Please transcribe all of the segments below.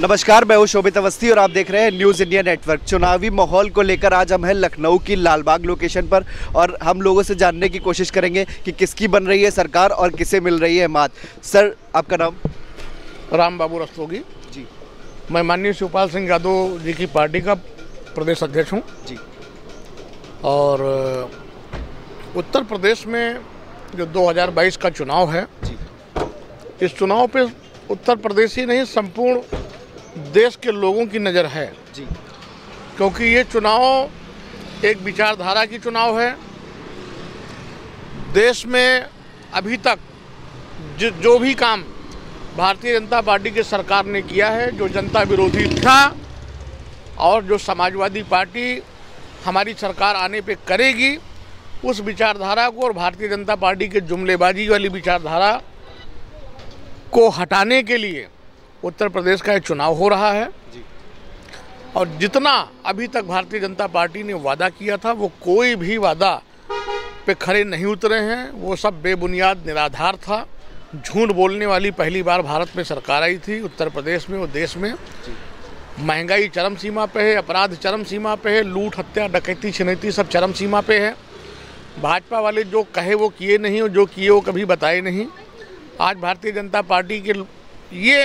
नमस्कार, मैं हूं शोभित अवस्थी और आप देख रहे हैं न्यूज़ इंडिया नेटवर्क। चुनावी माहौल को लेकर आज हम हैं लखनऊ की लालबाग लोकेशन पर और हम लोगों से जानने की कोशिश करेंगे कि किसकी बन रही है सरकार और किसे मिल रही है मात। सर, आपका नाम? राम बाबू रस्तोगी जी। मैं माननीय शिवपाल सिंह यादव जी की पार्टी का प्रदेश अध्यक्ष हूँ जी। और उत्तर प्रदेश में जो 2022 का चुनाव है जी। इस चुनाव पे उत्तर प्रदेश ही नहीं संपूर्ण देश के लोगों की नज़र है जी। क्योंकि ये चुनाव एक विचारधारा की चुनाव है। देश में अभी तक जो भी काम भारतीय जनता पार्टी की सरकार ने किया है, जो जनता विरोधी था और जो समाजवादी पार्टी हमारी सरकार आने पे करेगी, उस विचारधारा को और भारतीय जनता पार्टी के जुमलेबाजी वाली विचारधारा को हटाने के लिए उत्तर प्रदेश का एक चुनाव हो रहा है जी। और जितना अभी तक भारतीय जनता पार्टी ने वादा किया था वो कोई भी वादा पे खरे नहीं उतरे हैं। वो सब बेबुनियाद निराधार था। झूठ बोलने वाली पहली बार भारत में सरकार आई थी उत्तर प्रदेश में और देश में। महंगाई चरम सीमा पे है, अपराध चरम सीमा पे है, लूट हत्या डकैती छिनैती सब चरम सीमा पे है। भाजपा वाले जो कहे वो किए नहीं और जो किए वो कभी बताए नहीं। आज भारतीय जनता पार्टी के ये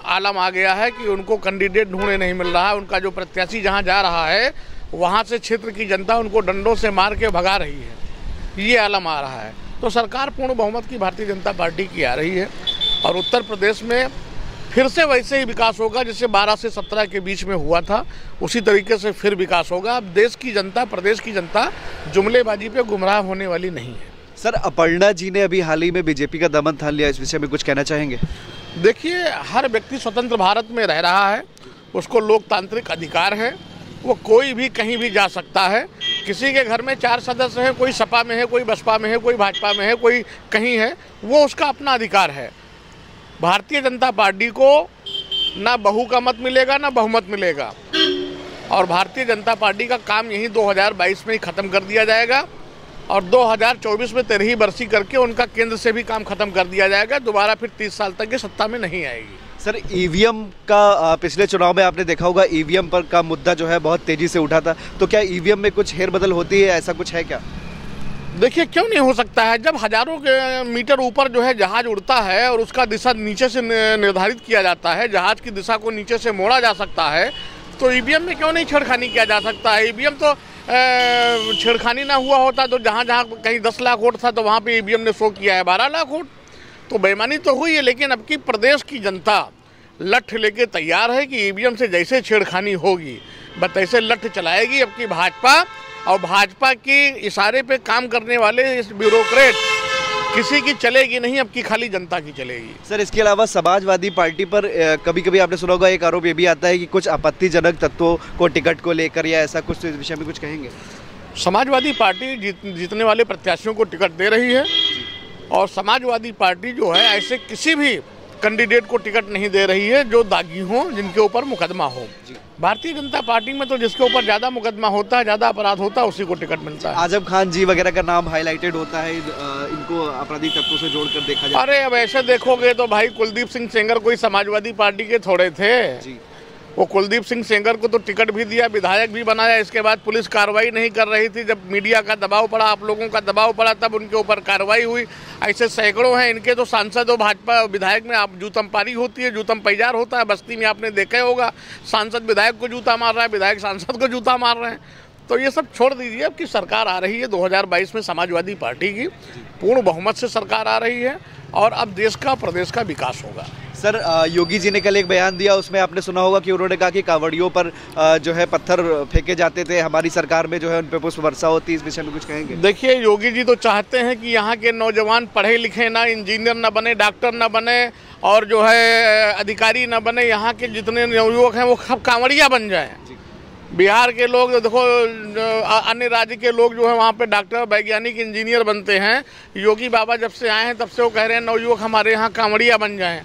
आलम आ गया है कि उनको कैंडिडेट ढूंढने नहीं मिल रहा है। उनका जो प्रत्याशी जहां जा रहा है वहां से क्षेत्र की जनता उनको डंडों से मार के भगा रही है। ये आलम आ रहा है। तो सरकार पूर्ण बहुमत की भारतीय जनता पार्टी की आ रही है और उत्तर प्रदेश में फिर से वैसे ही विकास होगा जैसे 12 से 17 के बीच में हुआ था। उसी तरीके से फिर विकास होगा। अब देश की जनता, प्रदेश की जनता जुमलेबाजी पे गुमराह होने वाली नहीं है। सर, अपर्णा जी ने अभी हाल ही में बीजेपी का दामन थाम लिया, इस विषय में कुछ कहना चाहेंगे? देखिए, हर व्यक्ति स्वतंत्र भारत में रह रहा है, उसको लोकतांत्रिक अधिकार है, वो कोई भी कहीं भी जा सकता है। किसी के घर में 4 सदस्य हैं, कोई सपा में है, कोई बसपा में है, कोई भाजपा में है, कोई कहीं है, वो उसका अपना अधिकार है। भारतीय जनता पार्टी को ना बहू का मत मिलेगा ना बहुमत मिलेगा और भारतीय जनता पार्टी का काम यही 2022 में ही ख़त्म कर दिया जाएगा और 2024 में 13 बरसी करके उनका केंद्र से भी काम खत्म कर दिया जाएगा। दोबारा फिर 30 साल तक ये सत्ता में नहीं आएगी। सर, ईवीएम का पिछले चुनाव में आपने देखा होगा, ईवीएम पर का मुद्दा जो है बहुत तेजी से उठा था, तो क्या ईवीएम में कुछ हेरबदल होती है, ऐसा कुछ है क्या? देखिए, क्यों नहीं हो सकता है। जब हजारों के मीटर ऊपर जो है जहाज उड़ता है और उसका दिशा नीचे से निर्धारित किया जाता है, जहाज की दिशा को नीचे से मोड़ा जा सकता है, तो ईवीएम में क्यों नहीं छेड़खानी किया जा सकता है। ईवीएम तो छेड़खानी ना हुआ होता तो जहाँ जहाँ कहीं 10 लाख वोट था तो वहाँ पे ईवीएम ने शो किया है 12 लाख वोट, तो बेईमानी तो हुई है। लेकिन अब की प्रदेश की जनता लठ लेके तैयार है कि ईवीएम से जैसे छेड़खानी होगी बस ऐसे लठ चलाएगी अब की भाजपा। और भाजपा की इशारे पे काम करने वाले इस ब्यूरोक्रेट किसी की चलेगी नहीं, अब की खाली जनता की चलेगी। सर, इसके अलावा समाजवादी पार्टी पर कभी कभी आपने सुना होगा एक आरोप ये भी आता है कि कुछ आपत्तिजनक तत्वों को टिकट को लेकर या ऐसा कुछ, तो इस विषय में कुछ कहेंगे? समाजवादी पार्टी जीतने वाले प्रत्याशियों को टिकट दे रही है और समाजवादी पार्टी जो है ऐसे किसी भी कैंडिडेट को टिकट नहीं दे रही है जो दागी हो, जिनके ऊपर मुकदमा हो। भारतीय जनता पार्टी में तो जिसके ऊपर ज़्यादा मुकदमा होता है, ज़्यादा अपराध होता है, उसी को टिकट मिलता है। आजम खान जी वगैरह का नाम हाईलाइटेड होता है, इनको आपराधिक तत्वों से जोड़कर देखा जाए। अरे अब ऐसे देखोगे तो भाई कुलदीप सिंह सेंगर कोई समाजवादी पार्टी के थोड़े थे जी। वो कुलदीप सिंह सेंगर को तो टिकट भी दिया, विधायक भी बनाया, इसके बाद पुलिस कार्रवाई नहीं कर रही थी। जब मीडिया का दबाव पड़ा, आप लोगों का दबाव पड़ा, तब उनके ऊपर कार्रवाई हुई। ऐसे सैकड़ों हैं इनके तो सांसद और भाजपा विधायक में आप जूतम पारी होती है, जूतम पैजार होता है। बस्ती में आपने देखा होगा, सांसद विधायक को जूता मार रहा है, विधायक सांसद को जूता मार रहे हैं। तो ये सब छोड़ दीजिए। अब की सरकार आ रही है 2022 में समाजवादी पार्टी की पूर्ण बहुमत से सरकार आ रही है और अब देश का, प्रदेश का विकास होगा। सर, योगी जी ने कल एक बयान दिया, उसमें आपने सुना होगा कि उन्होंने कहा कि कांवड़ियों पर जो है पत्थर फेंके जाते थे, हमारी सरकार में जो है उन पर पुष्प वर्षा होती है, इस विषय में कुछ कहेंगे? देखिए, योगी जी तो चाहते हैं कि यहाँ के नौजवान पढ़े लिखे ना, इंजीनियर ना बने, डॉक्टर ना बने और जो है अधिकारी ना बने। यहाँ के जितने नवयुवक हैं वो सब कांवड़िया बन जाएं। बिहार के लोग देखो, अन्य राज्य के लोग जो है वहाँ पे डॉक्टर, वैज्ञानिक, इंजीनियर बनते हैं। योगी बाबा जब से आए हैं तब से वो कह रहे हैं नवयुवक हमारे यहाँ कांवड़िया बन जाएं।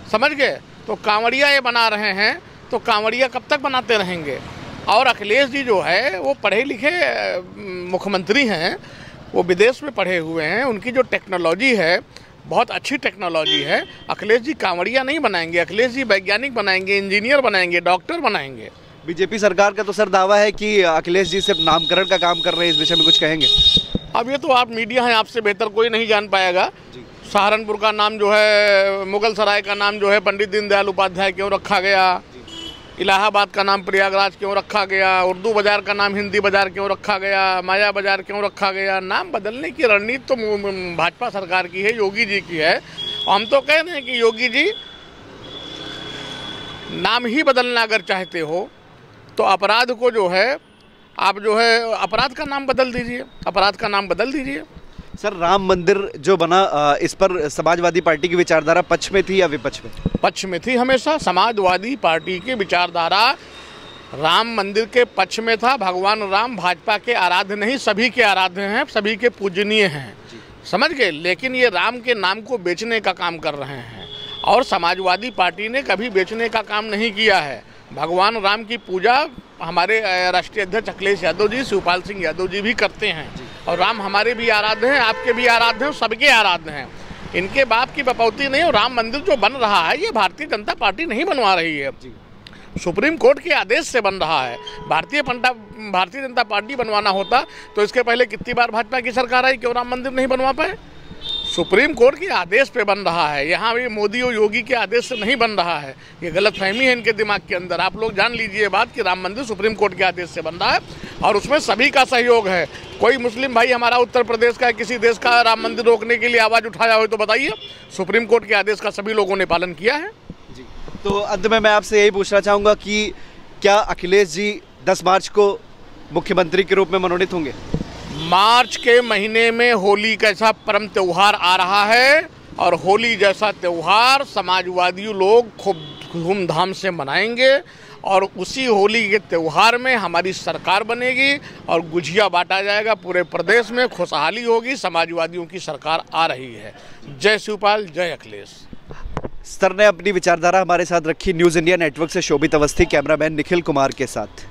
समझ गए? तो कांवड़िया ये बना रहे हैं, तो कांवड़िया कब तक बनाते रहेंगे। और अखिलेश जी जो है वो पढ़े लिखे मुख्यमंत्री हैं, वो विदेश में पढ़े हुए हैं। उनकी जो टेक्नोलॉजी है बहुत अच्छी टेक्नोलॉजी है। अखिलेश जी कांवड़िया नहीं बनाएंगे, अखिलेश जी वैज्ञानिक बनाएंगे, इंजीनियर बनाएंगे, डॉक्टर बनाएंगे। बीजेपी सरकार का तो सर दावा है कि अखिलेश जी सिर्फ नामकरण का काम कर रहे हैं, इस विषय में कुछ कहेंगे? अब ये तो आप मीडिया हैं, आपसे बेहतर कोई नहीं जान पाएगा। सहारनपुर का नाम जो है, मुगल सराय का नाम जो है पंडित दीनदयाल उपाध्याय क्यों रखा गया, इलाहाबाद का नाम प्रयागराज क्यों रखा गया, उर्दू बाज़ार का नाम हिंदी बाज़ार क्यों रखा गया, माया बाज़ार क्यों रखा गया। नाम बदलने की रणनीति तो भाजपा सरकार की है, योगी जी की है। हम तो कह रहे हैं कि योगी जी नाम ही बदलना अगर चाहते हो तो अपराध को जो है आप जो है अपराध का नाम बदल दीजिए, अपराध का नाम बदल दीजिए। सर राम मंदिर जो बना, इस पर समाजवादी पार्टी की विचारधारा पक्ष में थी या विपक्ष में? पक्ष में थी हमेशा। समाजवादी पार्टी की विचारधारा राम मंदिर के पक्ष में था। भगवान राम भाजपा के आराध्य नहीं, सभी के आराध्य हैं, सभी के पूजनीय हैं, समझ गए। लेकिन ये राम के नाम को बेचने का काम कर रहे हैं और समाजवादी पार्टी ने कभी बेचने का काम नहीं किया है। भगवान राम की पूजा हमारे राष्ट्रीय अध्यक्ष अखिलेश यादव जी, शिवपाल सिंह यादव जी भी करते हैं और राम हमारे भी आराध्य हैं, आपके भी आराध्य हैं, सबके आराध्य हैं। इनके बाप की बपौती नहीं। और राम मंदिर जो बन रहा है ये भारतीय जनता पार्टी नहीं बनवा रही है, सुप्रीम कोर्ट के आदेश से बन रहा है। भारतीय जनता पार्टी बनवाना होता तो इसके पहले कितनी बार भाजपा की सरकार आई, क्यों राम मंदिर नहीं बनवा पाए? सुप्रीम कोर्ट के आदेश पे बन रहा है, यहाँ भी मोदी और योगी के आदेश से नहीं बन रहा है। ये गलतफहमी है इनके दिमाग के अंदर। आप लोग जान लीजिए बात कि राम मंदिर सुप्रीम कोर्ट के आदेश से बन रहा है और उसमें सभी का सहयोग है। कोई मुस्लिम भाई हमारा उत्तर प्रदेश का किसी देश का राम मंदिर रोकने के लिए आवाज़ उठाया हो तो बताइए। सुप्रीम कोर्ट के आदेश का सभी लोगों ने पालन किया है। जी, तो अंत में मैं आपसे यही पूछना चाहूँगा कि क्या अखिलेश जी 10 मार्च को मुख्यमंत्री के रूप में मनोनीत होंगे? मार्च के महीने में होली कैसा परम त्यौहार आ रहा है और होली जैसा त्यौहार समाजवादी लोग खूब धूमधाम से मनाएंगे और उसी होली के त्यौहार में हमारी सरकार बनेगी और गुझिया बांटा जाएगा पूरे प्रदेश में, खुशहाली होगी। समाजवादियों की सरकार आ रही है। जय शिवपाल, जय अखिलेश। सर ने अपनी विचारधारा हमारे साथ रखी। न्यूज़ इंडिया नेटवर्क से शोभित अवस्थी, कैमरामैन निखिल कुमार के साथ।